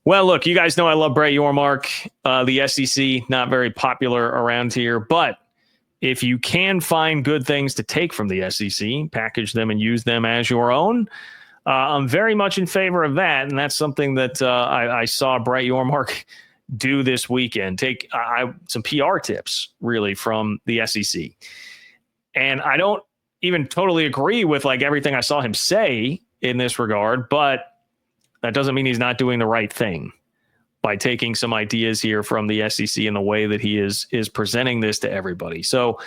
Well, look, you guys know I love Brett Yormark. The SEC, not very popular around here, but if you can find good things to take from the SEC, package them and use them as your own, I'm very much in favor of that. And that's something that I saw Brett Yormark do this weekend. Take some PR tips, really, from the SEC. And I don't even totally agree with like everything I saw him say in this regard, but that doesn't mean he's not doing the right thing by taking some ideas here from the SEC in the way that he is presenting this to everybody. So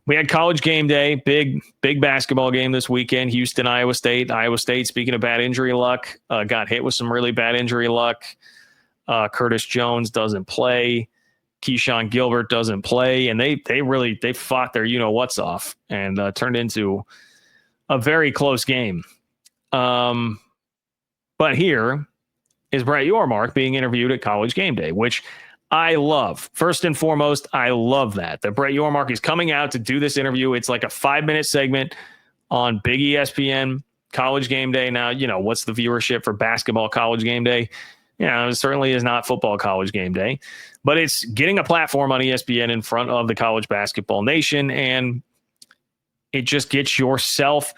we had College Game Day, big basketball game this weekend, Houston, Iowa State. Iowa State, speaking of bad injury luck, got hit with some really bad injury luck. Curtis Jones doesn't play. Keyshawn Gilbert doesn't play. And they fought their you-know-what's off and turned into a very close game. But here is Brett Yormark being interviewed at College Game Day, which I love. First and foremost, I love that Brett Yormark is coming out to do this interview. It's like a 5-minute segment on big ESPN College Game Day. Now, what's the viewership for basketball College Game Day? It certainly is not football College Game Day, but it's getting a platform on ESPN in front of the college basketball nation. And it just gets yourself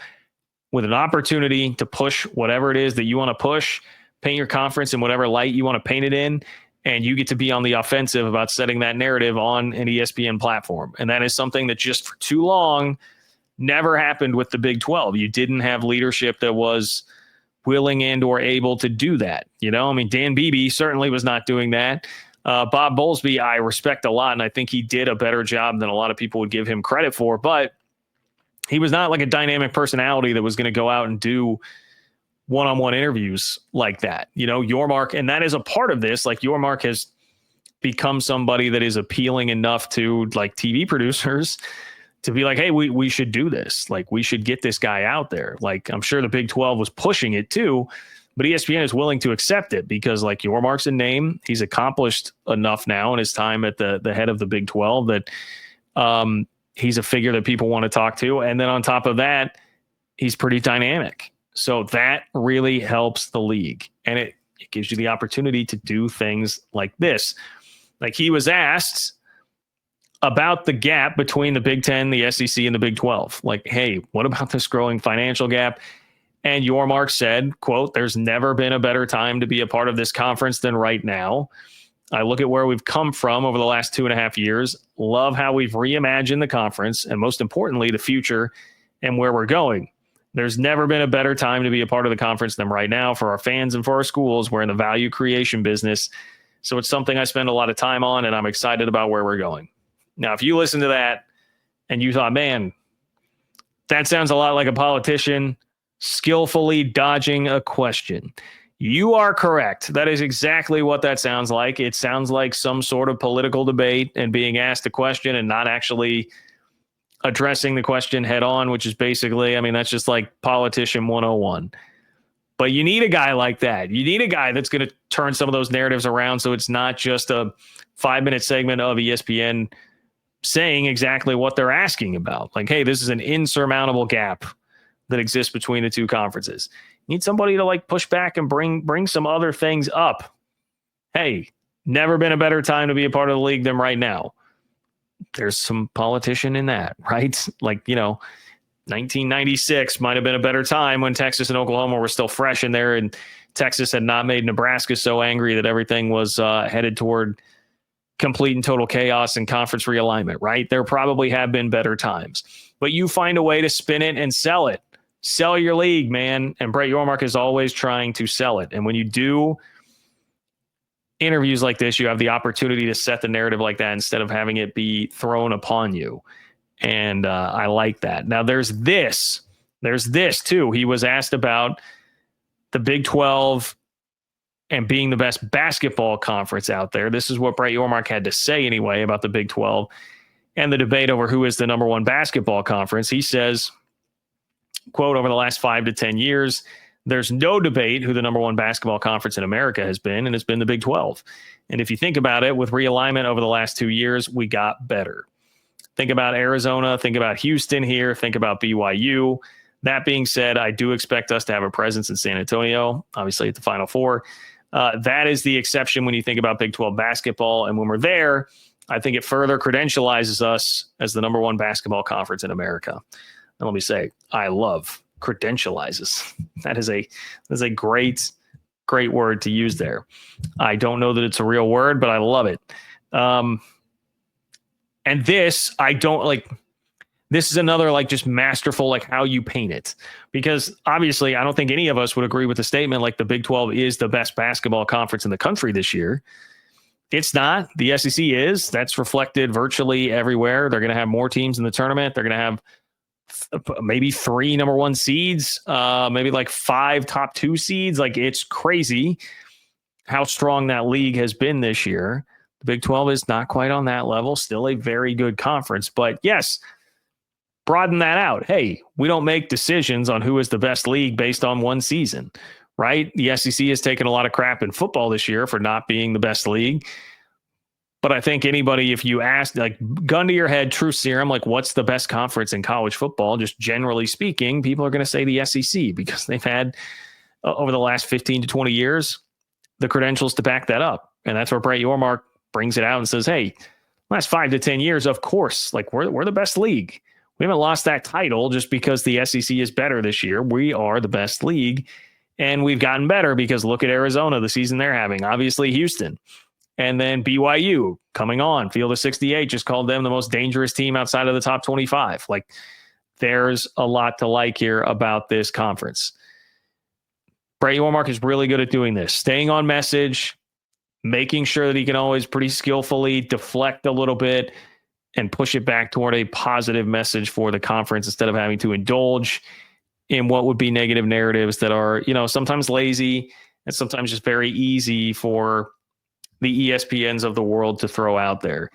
with an opportunity to push whatever it is that you want to push, paint your conference in whatever light you want to paint it in, and you get to be on the offensive about setting that narrative on an ESPN platform. And that is something that just for too long never happened with the Big 12. You didn't have leadership that was willing and or able to do that. Dan Beebe certainly was not doing that. Bob Bowlesby, I respect a lot, and I think he did a better job than a lot of people would give him credit for, but he was not like a dynamic personality that was going to go out and do one-on-one interviews like that. Yormark, and that is a part of this. Like Yormark has become somebody that is appealing enough to like TV producers to be like, hey, we should do this. Like we should get this guy out there. Like I'm sure the Big 12 was pushing it too, but ESPN is willing to accept it because like Yormark's a name. He's accomplished enough now in his time at the head of the Big 12 that he's a figure that people want to talk to. And then on top of that, he's pretty dynamic. So that really helps the league. And it gives you the opportunity to do things like this. Like he was asked about the gap between the Big 10, the SEC, and the Big 12. Like, hey, what about this growing financial gap? And Yormark said, quote, "There's never been a better time to be a part of this conference than right now. I look at where we've come from over the last 2.5 years, love how we've reimagined the conference, and most importantly, the future and where we're going. There's never been a better time to be a part of the conference than right now for our fans and for our schools. We're in the value creation business. So it's something I spend a lot of time on, and I'm excited about where we're going." Now, if you listen to that and you thought, man, that sounds a lot like a politician skillfully dodging a question, you are correct. That is exactly what that sounds like. It sounds like some sort of political debate and being asked a question and not actually addressing the question head on, which is basically, that's just like politician 101. But you need a guy like that. You need a guy that's going to turn some of those narratives around so it's not just a 5-minute segment of ESPN saying exactly what they're asking about. Like, hey, this is an insurmountable gap that exists between the two conferences. You need somebody to like push back and bring some other things up. Hey, never been a better time to be a part of the league than right now. There's some politician in that, right? Like, 1996 might have been a better time when Texas and Oklahoma were still fresh in there and Texas had not made Nebraska so angry that everything was headed toward complete and total chaos and conference realignment, right? There probably have been better times, but you find a way to spin it and sell it. Sell your league, man. And Brett Yormark is always trying to sell it. And when you do interviews like this, you have the opportunity to set the narrative like that instead of having it be thrown upon you. And I like that. Now there's this too. He was asked about the Big 12 and being the best basketball conference out there. This is what Brett Yormark had to say anyway about the Big 12 and the debate over who is the number one basketball conference. He says, quote, "Over the last 5 to 10 years, there's no debate who the number one basketball conference in America has been, and it's been the Big 12. And if you think about it, with realignment over the last 2 years, we got better. Think about Arizona, think about Houston here, think about BYU. That being said, I do expect us to have a presence in San Antonio, obviously at the Final Four. That is the exception when you think about Big 12 basketball. And when we're there, I think it further credentializes us as the number one basketball conference in America. And let me say, I love credentializes. That is a great word to use there. I don't know that it's a real word, but I love it. And this, I don't like. This is another like just masterful, like how you paint it, because obviously I don't think any of us would agree with the statement like the Big 12 is the best basketball conference in the country this year. It's not. The SEC is. That's reflected virtually everywhere. They're going to have more teams in the tournament. They're going to have maybe 3 number 1 seeds, maybe like 5 top 2 seeds. Like, it's crazy how strong that league has been this year. The Big 12 is not quite on that level. Still a very good conference, but yes, broaden that out. Hey, we don't make decisions on who is the best league based on one season, right? The SEC has taken a lot of crap in football this year for not being the best league. But I think anybody, if you ask, like, gun to your head, true serum, like, what's the best conference in college football, just generally speaking, people are going to say the SEC because they've had, over the last 15 to 20 years, the credentials to back that up. And that's where Brett Yormark brings it out and says, hey, last 5 to 10 years, of course, like, we're the best league. We haven't lost that title just because the SEC is better this year. We are the best league, and we've gotten better because look at Arizona, the season they're having. Obviously, Houston. And then BYU coming on. Field of 68 just called them the most dangerous team outside of the top 25. Like, there's a lot to like here about this conference. Brett Yormark is really good at doing this, staying on message, making sure that he can always pretty skillfully deflect a little bit and push it back toward a positive message for the conference instead of having to indulge in what would be negative narratives that are, sometimes lazy and sometimes just very easy for the ESPNs of the world to throw out there.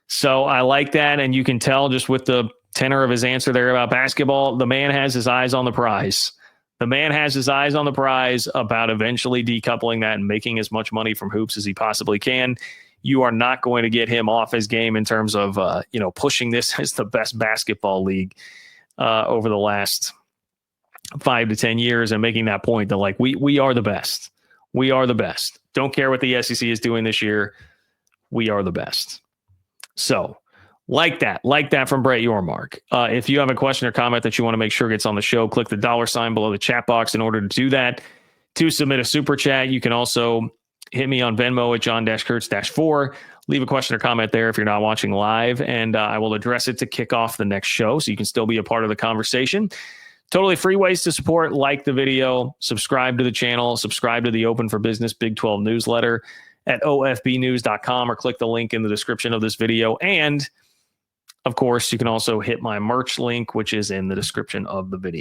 So I like that. And you can tell just with the tenor of his answer there about basketball, the man has his eyes on the prize. The man has his eyes on the prize about eventually decoupling that and making as much money from hoops as he possibly can. You are not going to get him off his game in terms of, pushing this as the best basketball league over the last 5 to 10 years and making that point that, like, we are the best. We are the best. Don't care what the SEC is doing this year. We are the best. So like that from Brett Yormark. If you have a question or comment that you want to make sure gets on the show, click the $ below the chat box in order to do that. To submit a super chat, you can also hit me on Venmo at John-Kurtz-4. Leave a question or comment there if you're not watching live, and I will address it to kick off the next show so you can still be a part of the conversation. Totally free ways to support. Like the video, subscribe to the channel, subscribe to the Open for Business Big 12 newsletter at ofbnews.com or click the link in the description of this video. And, of course, you can also hit my merch link, which is in the description of the video.